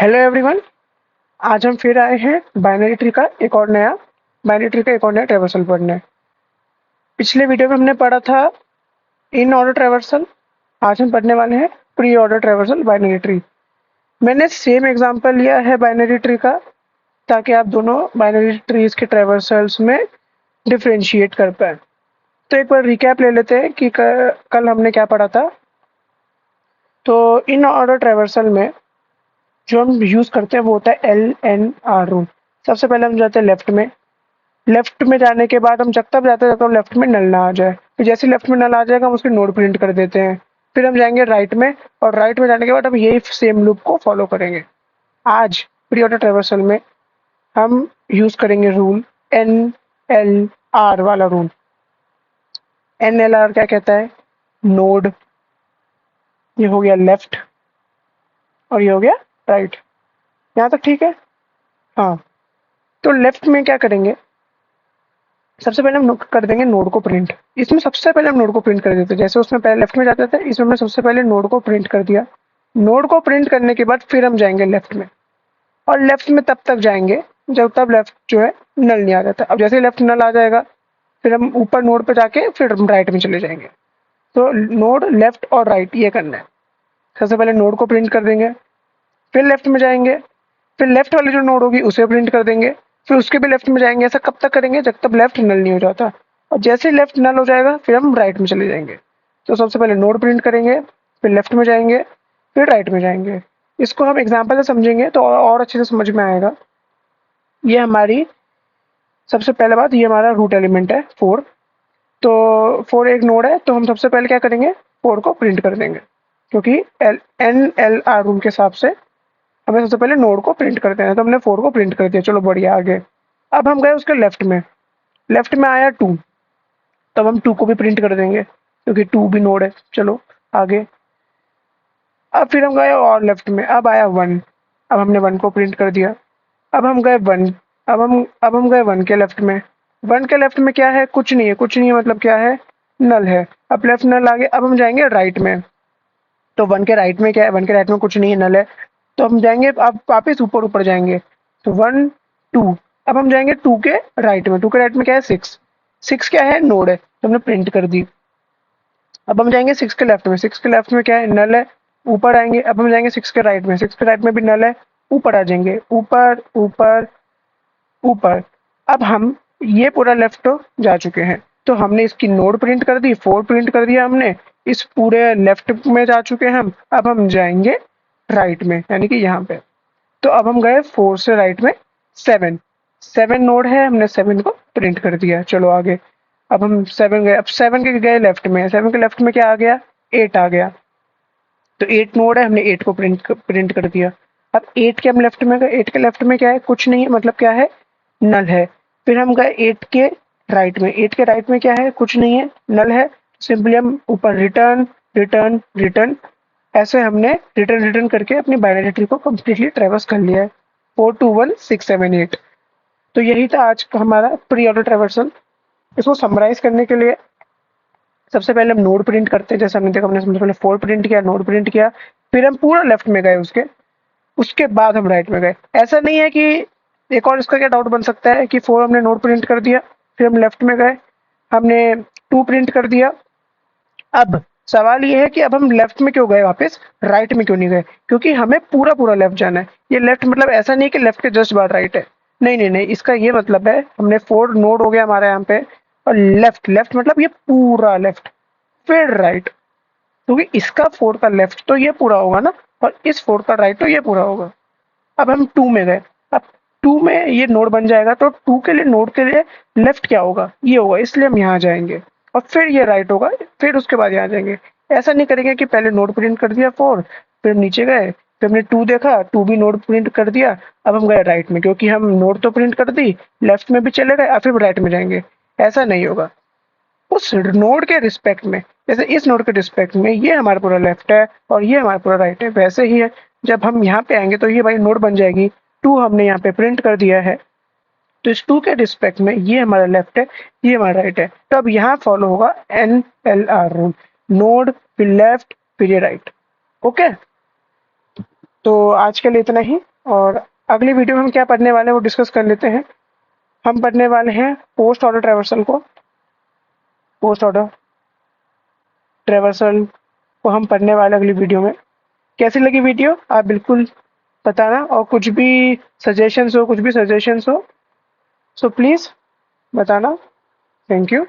Hello everyone. आज हम फिर आए हैं बाइनरी ट्री का एक और नया ट्रेवर्सल पढ़ने। पिछले वीडियो में हमने पढ़ा था इन ऑर्डर ट्रेवर्सल। आज हम पढ़ने वाले हैं pre order traversal binary tree. मैंने सेम एग्जांपल लिया है बाइनरी ट्री का, ताकि आप दोनों बाइनरी ट्रीज के ट्रेवर्सल्स में डिफरेंशिएट कर पाए। तो एक बार रिकैप ले लेते हैं कि कल हमने क्या पढ़ा था। तो इन ऑर्डर ट्रेवर्सल में जो हम यूज़ करते हैं वो होता है LNR रूल। सबसे पहले हम जाते हैं लेफ्ट में जाने के बाद हम जब तक जाते हैं लेफ्ट में नल ना आ जाए। फिर जैसे लेफ्ट में नल आ जाएगा हम उसकी नोड प्रिंट कर देते हैं। फिर हम जाएंगे राइट में, और राइट में जाने के बाद हम यही सेम लूप को फॉलो करेंगे। आज प्री ऑर्डर ट्रेवर्सल में हम यूज़ करेंगे रूल NLR वाला रूल। NLR क्या कहता है? नोड, ये हो गया लेफ्ट और ये हो गया राइट। यहाँ तक ठीक है? हाँ। तो लेफ्ट में क्या करेंगे, सबसे पहले हम कर देंगे नोड को प्रिंट। इसमें सबसे पहले हम नोड को प्रिंट कर देते हैं, जैसे उसमें पहले लेफ्ट में जाते थे, इसमें हमने सबसे पहले नोड को प्रिंट कर दिया। नोड को प्रिंट करने के बाद फिर हम जाएंगे लेफ्ट में, और लेफ्ट में तब तक जाएंगे जब तब लेफ्ट जो है नल नहीं आ जाता। अब जैसे लेफ्ट नल आ जाएगा फिर हम ऊपर नोड पे जाके फिर हम राइट में चले जाएंगे। तो नोड लेफ्ट और राइट ये करना है। सबसे पहले नोड को प्रिंट कर देंगे, फिर लेफ्ट में जाएंगे, फिर लेफ्ट वाली जो नोड होगी उसे प्रिंट कर देंगे, फिर उसके भी लेफ्ट में जाएंगे। ऐसा कब तक करेंगे जब तक लेफ्ट नल नहीं हो जाता। और जैसे ही लेफ्ट नल हो जाएगा फिर हम राइट में चले जाएंगे। तो सबसे पहले नोड प्रिंट करेंगे, फिर लेफ्ट में जाएंगे, फिर राइट में जाएंगे। इसको हम एग्जाम्पल से समझेंगे तो और अच्छे से समझ में आएगा। ये हमारी सबसे पहले बात, ये हमारा रूट एलिमेंट है 4। तो 4 एक नोड है, तो हम सबसे पहले क्या करेंगे, 4 को प्रिंट कर देंगे, क्योंकि NLR रूल के हिसाब से हमें सबसे पहले नोड को प्रिंट करते हैं। तो हमने 4 को प्रिंट कर दिया, चलो बढ़िया आगे। अब हम गए उसके लेफ्ट में आया 2, तब हम 2 को भी प्रिंट कर देंगे क्योंकि 2 भी नोड है। चलो आगे। अब फिर हम गए और लेफ्ट में, अब आया 1, अब हमने 1 को प्रिंट कर दिया। अब हम गए 1, अब हम गए 1 के लेफ्ट में। 1 के लेफ्ट में क्या है? कुछ नहीं है, कुछ नहीं है मतलब क्या है? नल है। अब लेफ्ट नल आ गया, अब हम जाएंगे राइट में। तो 1 के राइट में क्या है? 1 के राइट में कुछ नहीं है, नल है। तो हम जाएंगे, अब वापिस ऊपर ऊपर जाएंगे। तो 1 2, अब हम जाएंगे 2 के राइट में। 2 के राइट में क्या है? 6 क्या है? नोड है, तो हमने प्रिंट कर दी। अब हम जाएंगे 6 के लेफ्ट में। 6 के लेफ्ट में क्या है? नल है, ऊपर आएंगे। अब हम जाएंगे 6 के राइट में। 6 के राइट में भी नल है, ऊपर आ जाएंगे, ऊपर ऊपर ऊपर। अब हम ये पूरा लेफ्ट जा चुके हैं, तो हमने इसकी नोड प्रिंट कर दी, 4 प्रिंट कर दिया हमने। इस पूरे लेफ्ट में जा चुके हैं हम। अब हम जाएंगे राइट में, यानी कि यहाँ पे। तो अब हम गए 4 से राइट में 7। 7 नोड है, हमने 7 को प्रिंट कर दिया। चलो आगे। अब हम 7 गए, अब 7 के गए लेफ्ट में। 7 के लेफ्ट में क्या आ गया? 8 आ गया। तो 8 नोड है, हमने 8 को प्रिंट कर दिया। अब 8 के हम लेफ्ट में गए। 8 के लेफ्ट में क्या है? कुछ नहीं है, मतलब क्या है? नल है। फिर हम गए 8 के राइट में। 8 के राइट में क्या है? कुछ नहीं है, नल है। सिंपली हम ऊपर रिटर्न रिटर्न रिटर्न, ऐसे हमने रिटर्न रिटर्न करके अपनी बाइनरी ट्री को कम्प्लीटली ट्रेवर्स कर लिया है। 4 2 1 6 7 8। तो यही था आज का हमारा प्री ऑर्डर ट्रेवर्सल। इसको समराइज करने के लिए सबसे पहले हम नोड प्रिंट करते हैं, जैसे हमने देखा, हमने सबसे पहले 4 प्रिंट किया, नोड प्रिंट किया, फिर हम पूरा लेफ्ट में गए उसके बाद हम राइट में गए। ऐसा नहीं है कि, एक और इसका क्या डाउट बन सकता है कि 4 हमने नोड प्रिंट कर दिया, फिर हम लेफ्ट में गए, हमने 2 प्रिंट कर दिया। अब सवाल ये है कि अब हम लेफ्ट में क्यों गए, वापस राइट में क्यों नहीं गए? क्योंकि हमें पूरा पूरा लेफ्ट जाना है। ये लेफ्ट मतलब ऐसा नहीं है कि लेफ्ट के जस्ट बाद राइट है, नहीं नहीं नहीं। इसका ये मतलब है, हमने 4 नोड हो गया हमारे यहाँ पे, और लेफ्ट लेफ्ट मतलब ये पूरा लेफ्ट, फिर राइट। क्योंकि इसका 4 का लेफ्ट तो ये पूरा होगा ना, और इस 4 का राइट तो ये पूरा होगा। अब हम 2 में गए। अब 2 में ये नोड बन जाएगा, तो 2 के लिए नोड के लिए लेफ्ट क्या होगा? ये होगा, इसलिए हम यहाँ जाएंगे, और फिर ये राइट होगा, फिर उसके बाद यहाँ जाएंगे। ऐसा नहीं करेंगे कि पहले नोड प्रिंट कर दिया 4, फिर हम नीचे गए, फिर हमने 2 देखा, 2 भी नोड प्रिंट कर दिया, अब हम गए राइट में, क्योंकि हम नोड तो प्रिंट कर दी, लेफ्ट में भी चले गए, और फिर राइट में जाएंगे। ऐसा नहीं होगा। उस नोड के रिस्पेक्ट में, जैसे इस नोड के रिस्पेक्ट में ये हमारा पूरा लेफ्ट है और ये हमारा पूरा राइट है, वैसे ही है जब हम यहाँ पे आएंगे तो ये भाई नोड बन जाएगी। 2 हमने यहाँ पे प्रिंट कर दिया है, तो इस 2 के रिस्पेक्ट में ये हमारा लेफ्ट है, ये हमारा राइट है। तो अब यहाँ फॉलो होगा NLR रूल, नोड फिर लेफ्ट फिर ये राइट। ओके, तो आज के लिए इतना ही। और अगली वीडियो में हम क्या पढ़ने वाले हैं वो डिस्कस कर लेते हैं। हम पढ़ने वाले हैं पोस्ट ऑर्डर ट्रैवर्सल को। पोस्ट ऑर्डर ट्रैवर्सल को हम पढ़ने वाले हैं अगली वीडियो में। कैसी लगी वीडियो आप बिल्कुल बताना, और कुछ भी सजेशंस हो सो प्लीज़ बताना। Thank you.